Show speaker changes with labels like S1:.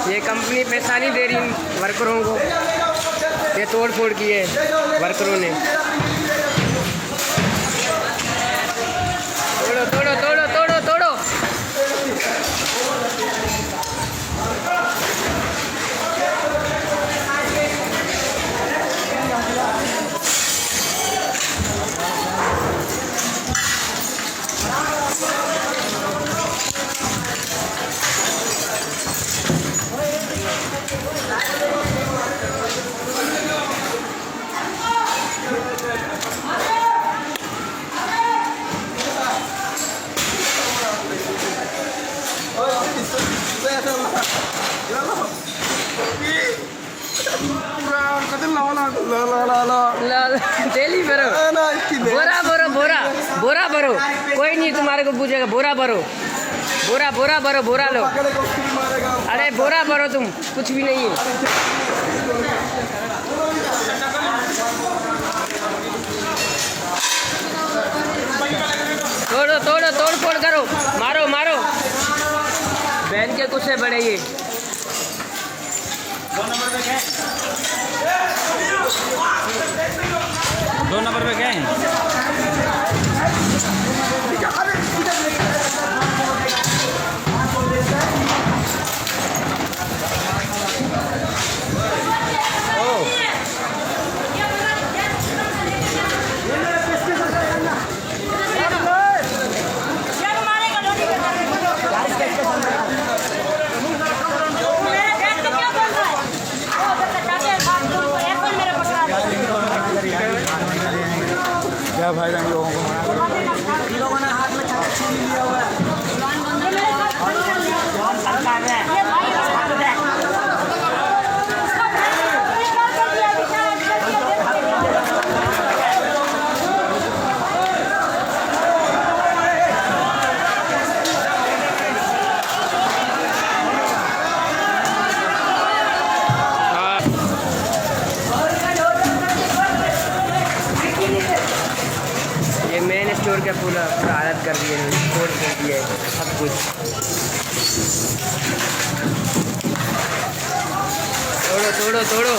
S1: ये कंपनी पैसा नहीं दे रही वर्करों को, ये तोड़ फोड़ की है वर्करों ने। तोड़ो तोड़ो तोड़ो तोड़ो तोड़ो। डेली भरो, बोरा भरो, बोरा बोरा भरो, कोई नहीं तुम्हारे को पूछेगा। बोरा भरो, बोरा बोरा भरो, बोरा लो। अरे बोरा भरो, तुम कुछ भी नहीं है। तोड़ो तोड़ो तोड़ फोड़ करो, मारो मारो। बहन के कुछ है बड़े ये।
S2: 2 नंबर पे गए हैं। क्या भाई हम लोगों को हाथ में छीन लिया हुआ है।
S1: ये मेन स्टोर का पूरा हालत कर दिए, तोड़ कर दिया है सब कुछ। तोड़ो तोड़ो तोड़ो।